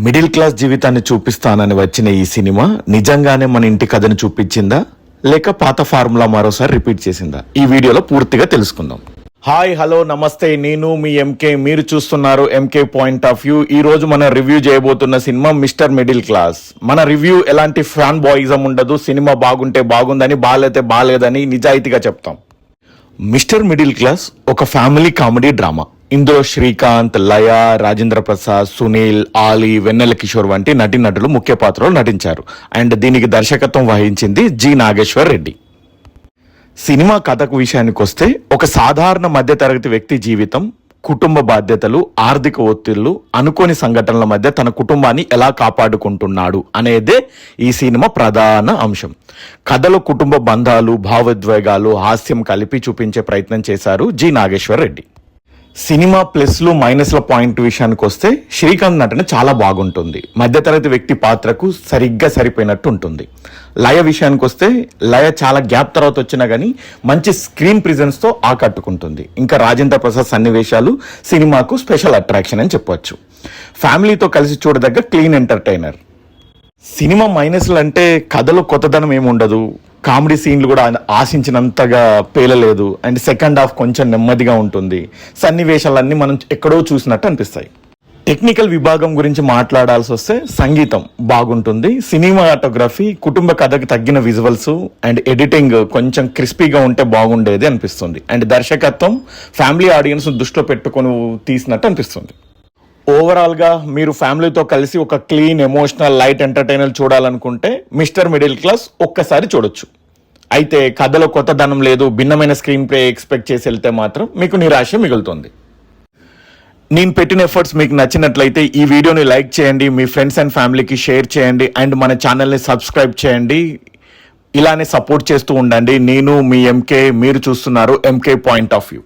Middle class జీవితాన్ని చూపిస్తానని వచ్చిన ఈ సినిమా నిజంగానే మన ఇంటి కథను చూపించిందా లేక పాత ఫార్ములా మరోసారి రిపీట్ చేసిందా? ఈ వీడియోలో పూర్తిగా తెలుసుకుందాం. హాయ్ హలో నమస్తే, నేను మీ ఎంకే, మీరు చూస్తున్నారు ఎంకే పాయింట్ ఆఫ్ వ్యూ. ఈ రోజు మనం రివ్యూ చేయబోతున్న సినిమా మిస్టర్ మిడిల్ క్లాస్. మన రివ్యూ ఎలాంటి ఫ్యాన్ బాయిజం ఉండదు. సినిమా బాగుంటే బాగుందని, బాగాలేతే బాగాలేదని నిజాయితీగా చెప్తాం. మిస్టర్ మిడిల్ క్లాస్ ఒక ఫ్యామిలీ కామెడీ డ్రామా. ఇందులో శ్రీకాంత్, లయ, రాజేంద్ర ప్రసాద్, సునీల్, ఆలీ, వెన్నెల కిషోర్ వంటి నటీనటులు ముఖ్య పాత్రలు నటించారు. అండ్ దీనికి దర్శకత్వం వహించింది జి నాగేశ్వర్ రెడ్డి. సినిమా కథకు విషయానికి వస్తే, ఒక సాధారణ మధ్యతరగతి వ్యక్తి జీవితం, కుటుంబ బాధ్యతలు, ఆర్థిక ఒత్తిళ్లు, అనుకోని సంఘటనల మధ్య తన కుటుంబాన్ని ఎలా కాపాడుకుంటున్నాడు అనేదే ఈ సినిమా ప్రధాన అంశం. కథలో కుటుంబ బంధాలు, భావోద్వేగాలు, హాస్యం కలిపి చూపించే ప్రయత్నం చేశారు జి నాగేశ్వర్ రెడ్డి. సినిమా ప్లస్లు మైనస్ల పాయింట్ విషయానికి వస్తే, శ్రీకాంత్ నటన చాలా బాగుంటుంది. మధ్యతరగతి వ్యక్తి పాత్రకు సరిగ్గా సరిపోయినట్టు ఉంటుంది. లయ విషయానికి వస్తే, లయ చాలా గ్యాప్ తర్వాత వచ్చినా కానీ మంచి స్క్రీన్ ప్రెజెన్స్ తో ఆకట్టుకుంటుంది. ఇంకా రాజేంద్ర ప్రసాద్ సన్నివేశాలు సినిమాకు స్పెషల్ అట్రాక్షన్ అని చెప్పొచ్చు. ఫ్యామిలీతో కలిసి చూడదగ్గ క్లీన్ ఎంటర్టైనర్. సినిమా మైనస్లు అంటే, కథలో కొత్తదనం ఏముండదు, కామెడీ సీన్లు కూడా ఆశించినంతగా పేలలేదు, అండ్ సెకండ్ హాఫ్ కొంచెం నెమ్మదిగా ఉంటుంది. సన్నివేశాలన్నీ మనం ఎక్కడో చూసినట్టు అనిపిస్తాయి. టెక్నికల్ విభాగం గురించి మాట్లాడాల్సి వస్తే, సంగీతం బాగుంటుంది, సినిమాటోగ్రఫీ, కుటుంబ కథకు తగ్గిన విజువల్స్ అండ్ ఎడిటింగ్ కొంచెం క్రిస్పీగా ఉంటే బాగుండేది అనిపిస్తుంది. అండ్ దర్శకత్వం ఫ్యామిలీ ఆడియన్స్ దృష్టిలో పెట్టుకొని తీసినట్టు అనిపిస్తుంది. ఓవరాల్గా మీరు ఫ్యామిలీతో కలిసి ఒక క్లీన్, ఎమోషనల్, లైట్ ఎంటర్టైనర్ చూడాలనుకుంటే మిస్టర్ మిడిల్ క్లాస్ ఒక్కసారి చూడొచ్చు. అయితే కథలో కొత్తదనం లేదు, భిన్నమైన స్క్రీన్ ప్లే ఎక్స్పెక్ట్ చేసి వెళ్తే మాత్రం మీకు నిరాశ మిగులుతుంది. నేను పెట్టిన ఎఫర్ట్స్ మీకు నచ్చినట్లయితే ఈ వీడియోని లైక్ చేయండి, మీ ఫ్రెండ్స్ అండ్ ఫ్యామిలీకి షేర్ చేయండి, అండ్ మన ఛానల్ని సబ్స్క్రైబ్ చేయండి. ఇలానే సపోర్ట్ చేస్తూ ఉండండి. నేను మీ ఎంకే, మీరు చూస్తున్నారు ఎంకే పాయింట్ ఆఫ్ వ్యూ.